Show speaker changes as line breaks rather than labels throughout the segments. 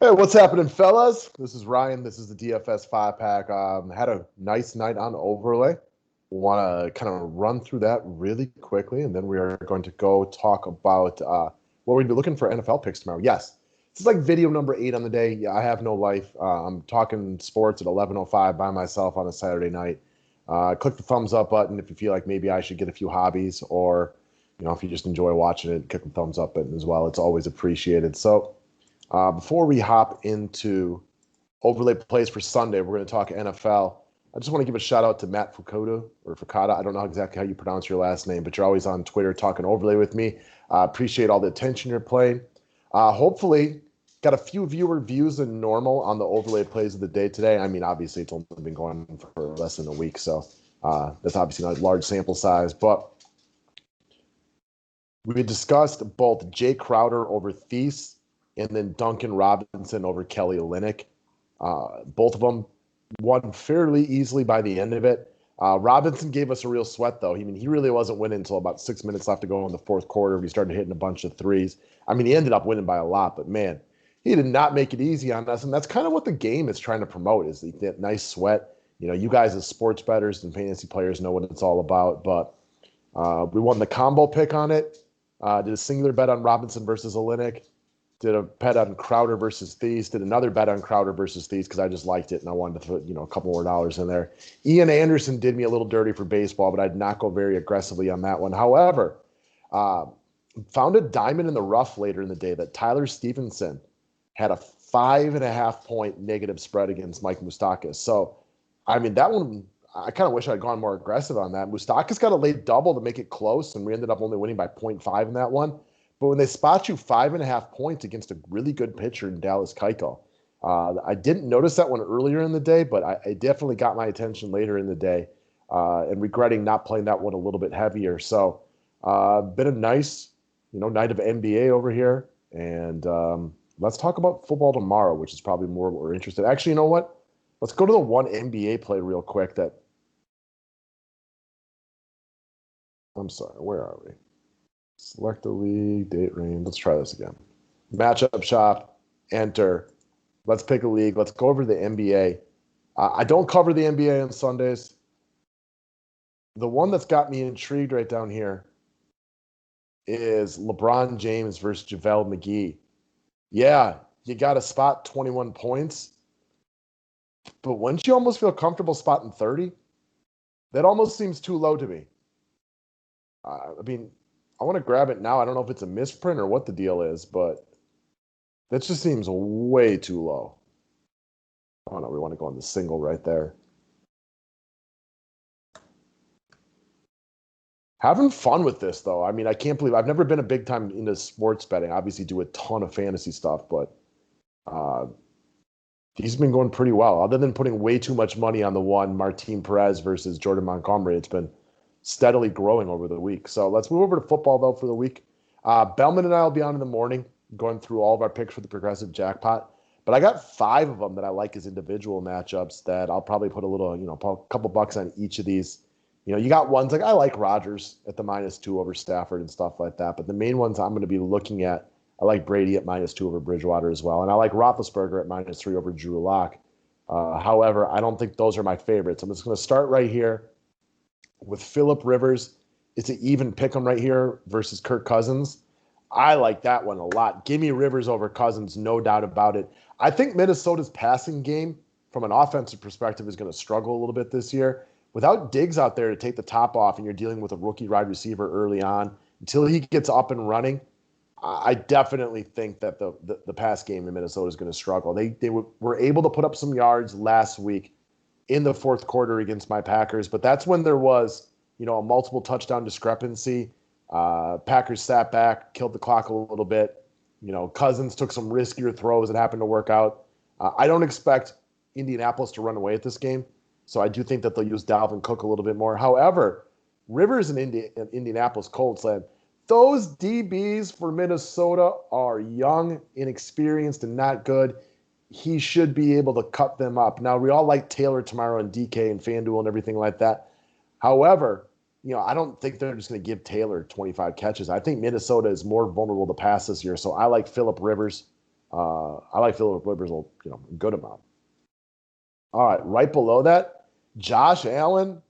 Hey, what's happening, fellas? This is Ryan. This is the DFS five pack. Had a nice night on overlay. Want to kind of run through that really quickly, and then we are going to go talk about what we're going to be looking for NFL picks tomorrow. Yes, this is like video number 8 on the day. Yeah, I have no life. I'm talking sports at 11:05 by myself on a Saturday night. Click the thumbs up button if you feel like maybe I should get a few hobbies, or if you just enjoy watching it, click the thumbs up button as well. It's always appreciated. So. Before we hop into overlay plays for Sunday, we're going to talk NFL. I just want to give a shout out to Matt Fukuda or Fukada. I don't know exactly how you pronounce your last name, but you're always on Twitter talking overlay with me. Appreciate all the attention you're playing. Hopefully, got a few viewer views than normal on the overlay plays of the day today. I mean, obviously, it's only been going for less than a week, so that's obviously not a large sample size. But we discussed both Jay Crowder over Thies and then Duncan Robinson over Kelly Olynyk. Both of them won fairly easily by the end of it. Robinson gave us a real sweat, though. I mean, he really wasn't winning until about 6 minutes left to go in the fourth quarter. He started hitting a bunch of threes. I mean, he ended up winning by a lot, but man, he did not make it easy on us. And that's kind of what the game is trying to promote, is the nice sweat. You guys as sports bettors and fantasy players know what it's all about. But we won the combo pick on it. Did a singular bet on Robinson versus Olynyk. Did a bet on Crowder versus Thies. Did another bet on Crowder versus Thies because I just liked it and I wanted to put a couple more dollars in there. Ian Anderson did me a little dirty for baseball, but I did not go very aggressively on that one. However, found a diamond in the rough later in the day that Tyler Stevenson had a 5.5 point negative spread against Mike Moustakas. So, I mean, that one, I kind of wish I'd gone more aggressive on that. Moustakas got a late double to make it close, and we ended up only winning by 0.5 in that one. But when they spot you 5.5 points against a really good pitcher in Dallas Keuchel, I didn't notice that one earlier in the day, but I definitely got my attention later in the day, and regretting not playing that one a little bit heavier. So, been a nice, night of NBA over here, and let's talk about football tomorrow, which is probably more what we're interested in. Actually, you know what? Let's go to the one NBA play real quick. I'm sorry, where are we? Select the league, date range. Let's try this again. Matchup shop, enter. Let's pick a league. Let's go over the NBA. I don't cover the NBA on Sundays. The one that's got me intrigued right down here is LeBron James versus JaVale McGee. Yeah, you got to spot 21 points. But wouldn't you almost feel comfortable spotting 30? That almost seems too low to me. I mean, I want to grab it now. I don't know if it's a misprint or what the deal is, but that just seems way too low. Oh, no, we want to go on the single right there. Having fun with this, though. I mean, I can't believe I've never been a big time into sports betting. I obviously do a ton of fantasy stuff, but he's been going pretty well. Other than putting way too much money on the one, Martin Perez versus Jordan Montgomery, it's been steadily growing over the week. So let's move over to football, though, for the week. Bellman and I will be on in the morning going through all of our picks for the progressive jackpot. But I got 5 of them that I like as individual matchups that I'll probably put a couple bucks on each of these. You got ones like I like Rodgers at the -2 over Stafford and stuff like that. But the main ones I'm going to be looking at, I like Brady at -2 over Bridgewater as well. And I like Roethlisberger at -3 over Drew Lock. However, I don't think those are my favorites. I'm just going to start right here with Phillip Rivers. It's an even pick 'em right here versus Kirk Cousins. I like that one a lot. Give me Rivers over Cousins, no doubt about it. I think Minnesota's passing game, from an offensive perspective, is going to struggle a little bit this year. Without Diggs out there to take the top off and you're dealing with a rookie wide receiver early on, until he gets up and running, I definitely think that the pass game in Minnesota is going to struggle. They were able to put up some yards last week in the fourth quarter against my Packers, but that's when there was, a multiple touchdown discrepancy. Packers sat back, killed the clock a little bit. Cousins took some riskier throws that happened to work out. I don't expect Indianapolis to run away at this game, so I do think that they'll use Dalvin Cook a little bit more. However, Rivers and Indianapolis Colts said those DBs for Minnesota are young, inexperienced, and not good. He should be able to cut them up. Now, we all like Taylor tomorrow and DK and FanDuel and everything like that. However, I don't think they're just going to give Taylor 25 catches. I think Minnesota is more vulnerable to pass this year. So I like Phillip Rivers I like Phillip Rivers, a good amount. All right, right below that, Josh Allen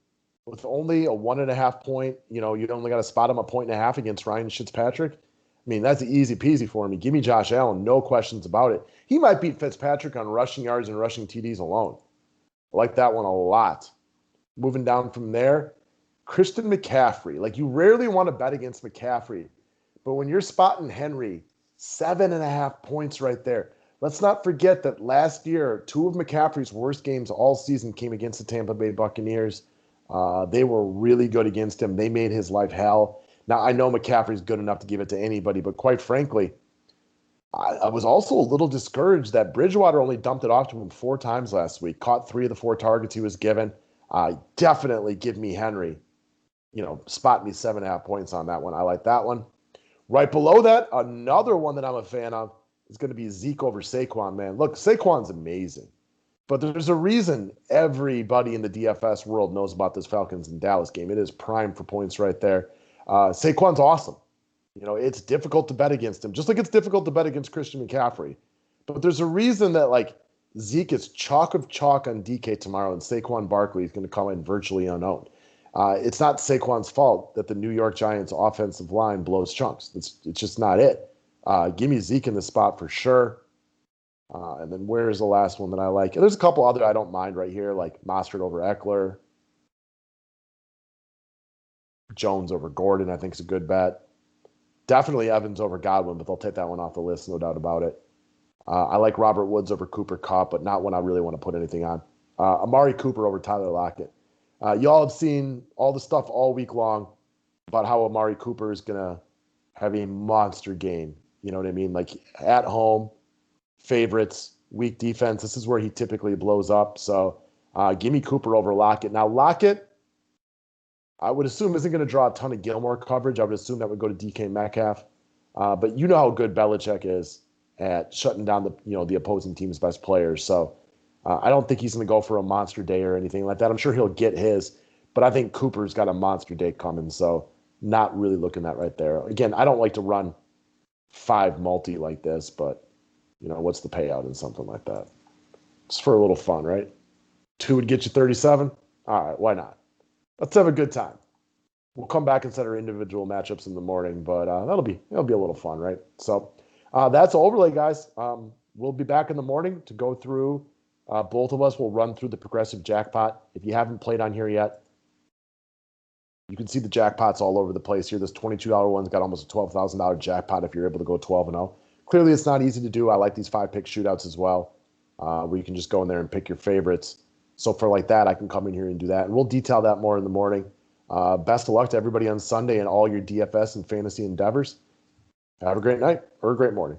with only a 1.5 point. You only got to spot him a 1.5 against Ryan Fitzpatrick. I mean, that's easy peasy for me. Give me Josh Allen, no questions about it. He might beat Fitzpatrick on rushing yards and rushing TDs alone. I like that one a lot. Moving down from there, Kristin McCaffrey. Like, you rarely want to bet against McCaffrey, but when you're spotting Henry, 7.5 points right there. Let's not forget that last year, 2 of McCaffrey's worst games all season came against the Tampa Bay Buccaneers. They were really good against him. They made his life hell. Now, I know McCaffrey's good enough to give it to anybody, but quite frankly, I was also a little discouraged that Bridgewater only dumped it off to him 4 times last week, caught 3 of the 4 targets he was given. Definitely give me Henry. Spot me 7.5 points on that one. I like that one. Right below that, another one that I'm a fan of is going to be Zeke over Saquon, man. Look, Saquon's amazing. But there's a reason everybody in the DFS world knows about this Falcons and Dallas game. It is prime for points right there. Saquon's awesome. It's difficult to bet against him, just like it's difficult to bet against Kristin McCaffrey. But there's a reason that, Zeke is chalk of chalk on DK tomorrow, and Saquon Barkley is going to come in virtually unowned. It's not Saquon's fault that the New York Giants offensive line blows chunks. It's just not it. Give me Zeke in the spot for sure. And then where's the last one that I like? There's a couple other I don't mind right here, like Mostert over Eckler. Jones over Gordon, I think is a good bet. Definitely Evans over Godwin, but they'll take that one off the list, no doubt about it. I like Robert Woods over Cooper Kupp, but not one I really want to put anything on. Amari Cooper over Tyler Lockett. Y'all have seen all the stuff all week long about how Amari Cooper is going to have a monster game. You know what I mean? Like, at home, favorites, weak defense. This is where he typically blows up. So give me Cooper over Lockett. Now, Lockett, I would assume, isn't going to draw a ton of Gilmore coverage. I would assume that would go to DK Metcalf. But you know how good Belichick is at shutting down the opposing team's best players. So I don't think he's going to go for a monster day or anything like that. I'm sure he'll get his, but I think Cooper's got a monster day coming. So not really looking at right there. Again, I don't like to run 5 multi like this, but what's the payout in something like that? It's for a little fun, right? 2 would get you 37. All right, why not? Let's have a good time. We'll come back and set our individual matchups in the morning, but that'll be a little fun, right? So that's overlay, guys. We'll be back in the morning to go through. Both of us will run through the progressive jackpot. If you haven't played on here yet, you can see the jackpots all over the place here. This $22 one's got almost a $12,000 jackpot if you're able to go 12-0. Clearly, it's not easy to do. I like these 5-pick shootouts as well, where you can just go in there and pick your favorites. So for like that, I can come in here and do that. And we'll detail that more in the morning. Best of luck to everybody on Sunday and all your DFS and fantasy endeavors. Have a great night or a great morning.